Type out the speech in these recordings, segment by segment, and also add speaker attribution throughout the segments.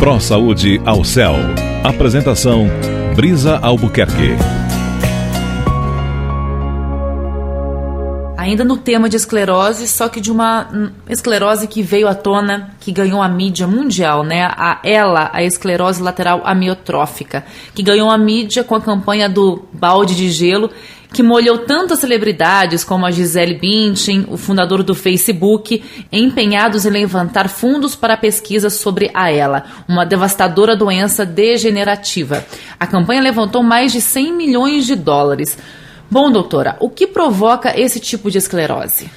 Speaker 1: Pro Saúde ao Céu. Apresentação: Brisa Albuquerque.
Speaker 2: Ainda no tema de esclerose, só que de uma esclerose que veio à tona, que ganhou a mídia mundial, né? A esclerose lateral amiotrófica, que ganhou a mídia com a campanha do balde de gelo, que molhou tantas celebridades como a Gisele Bündchen, o fundador do Facebook, empenhados em levantar fundos para a pesquisa sobre a ELA, uma devastadora doença degenerativa. A campanha levantou mais de 100 milhões de dólares. Bom, doutora, o que provoca esse tipo de esclerose?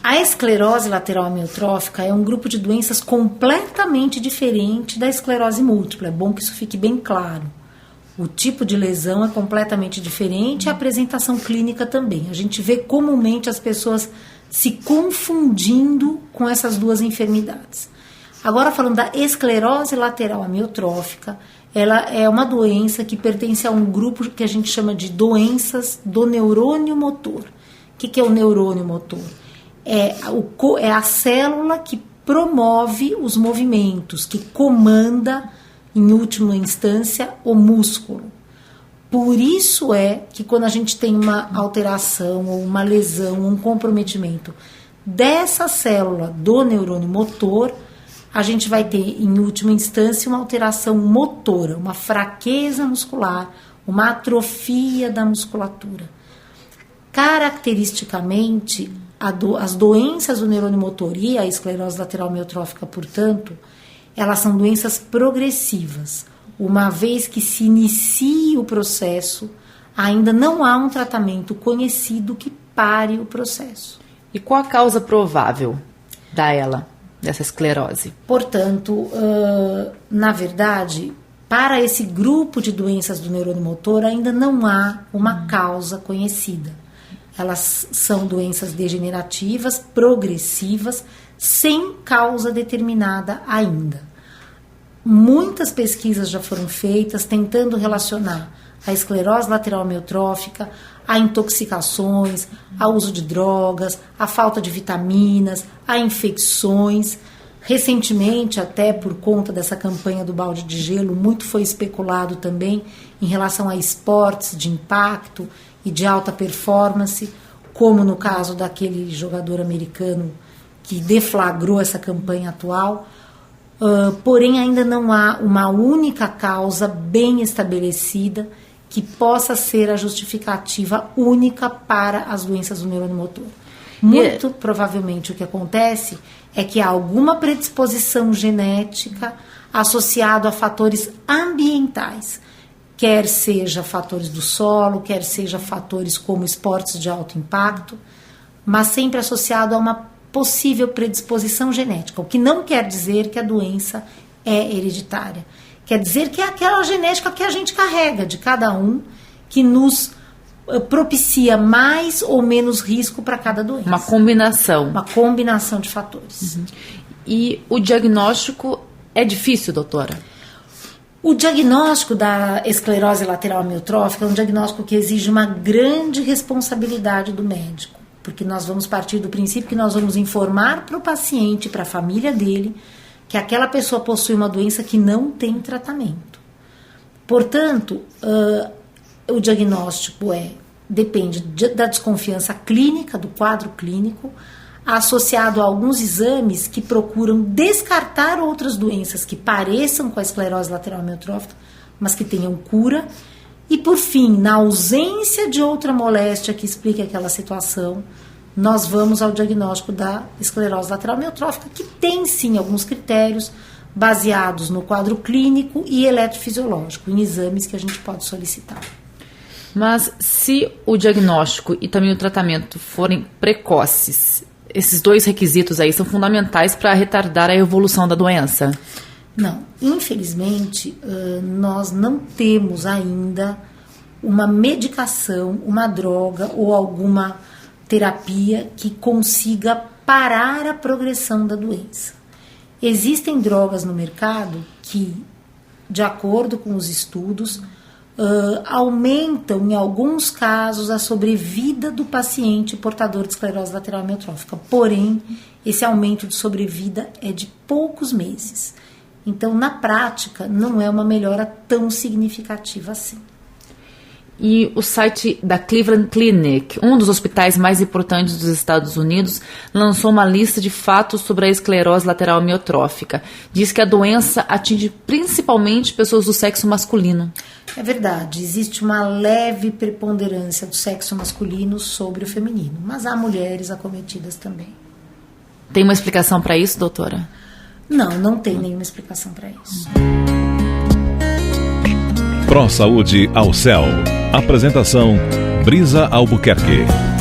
Speaker 3: A esclerose lateral amiotrófica é um grupo de doenças completamente diferente da esclerose múltipla. É bom que isso fique bem claro. O tipo de lesão é completamente diferente e a apresentação clínica também. A gente vê comumente as pessoas se confundindo com essas duas enfermidades. Agora, falando da esclerose lateral amiotrófica, ela é uma doença que pertence a um grupo que a gente chama de doenças do neurônio motor. O que é o neurônio motor? É a célula que promove os movimentos, que comanda, em última instância, o músculo. Por isso é que quando a gente tem uma alteração, ou uma lesão, um comprometimento dessa célula do neurônio motor, a gente vai ter, em última instância, uma alteração motora, uma fraqueza muscular, uma atrofia da musculatura. Caracteristicamente, as doenças do neurônio motor e a esclerose lateral amiotrófica, portanto, elas são doenças progressivas. Uma vez que se inicia o processo, ainda não há um tratamento conhecido que pare o processo.
Speaker 2: E qual a causa provável da ELA? Dessa esclerose.
Speaker 3: Portanto, na verdade, para esse grupo de doenças do neurônio motor ainda não há uma causa conhecida. Elas são doenças degenerativas, progressivas, sem causa determinada ainda. Muitas pesquisas já foram feitas tentando relacionar a esclerose lateral amiotrófica a intoxicações, ao uso de drogas, a falta de vitaminas, a infecções. Recentemente, até por conta dessa campanha do balde de gelo, muito foi especulado também em relação a esportes de impacto e de alta performance, como no caso daquele jogador americano que deflagrou essa campanha atual. Porém, ainda não há uma única causa bem estabelecida que possa ser a justificativa única para as doenças do neurônio motor. Muito provavelmente o que acontece é que há alguma predisposição genética associada a fatores ambientais, quer seja fatores do solo, quer seja fatores como esportes de alto impacto, mas sempre associado a uma possível predisposição genética, o que não quer dizer que a doença é hereditária. Quer dizer que é aquela genética que a gente carrega de cada um, que nos propicia mais ou menos risco para cada doença.
Speaker 2: Uma combinação.
Speaker 3: Uma combinação de fatores.
Speaker 2: Uhum. E o diagnóstico é difícil, doutora?
Speaker 3: O diagnóstico da esclerose lateral amiotrófica é um diagnóstico que exige uma grande responsabilidade do médico, porque nós vamos partir do princípio que nós vamos informar para o paciente, para a família dele, que aquela pessoa possui uma doença que não tem tratamento. Portanto, o diagnóstico depende da desconfiança clínica, do quadro clínico, associado a alguns exames que procuram descartar outras doenças que pareçam com a esclerose lateral amiotrófica, mas que tenham cura. E, por fim, na ausência de outra moléstia que explique aquela situação, nós vamos ao diagnóstico da esclerose lateral amiotrófica, que tem sim alguns critérios baseados no quadro clínico e eletrofisiológico, em exames que a gente pode solicitar.
Speaker 2: Mas se o diagnóstico e também o tratamento forem precoces, esses dois requisitos aí são fundamentais para retardar a evolução da doença?
Speaker 3: Não, infelizmente nós não temos ainda uma medicação, uma droga ou alguma terapia que consiga parar a progressão da doença. Existem drogas no mercado que, de acordo com os estudos, aumentam em alguns casos a sobrevida do paciente portador de esclerose lateral amiotrófica. Porém, esse aumento de sobrevida é de poucos meses. Então, na prática, não é uma melhora tão significativa assim.
Speaker 2: E o site da Cleveland Clinic, um dos hospitais mais importantes dos Estados Unidos, lançou uma lista de fatos sobre a esclerose lateral amiotrófica. Diz que a doença atinge principalmente pessoas do sexo masculino.
Speaker 3: É verdade, existe uma leve preponderância do sexo masculino sobre o feminino, mas há mulheres acometidas também.
Speaker 2: Tem uma explicação para isso, doutora?
Speaker 3: Não tem nenhuma explicação para isso.
Speaker 1: Pró Saúde ao Céu. Apresentação: Brisa Albuquerque.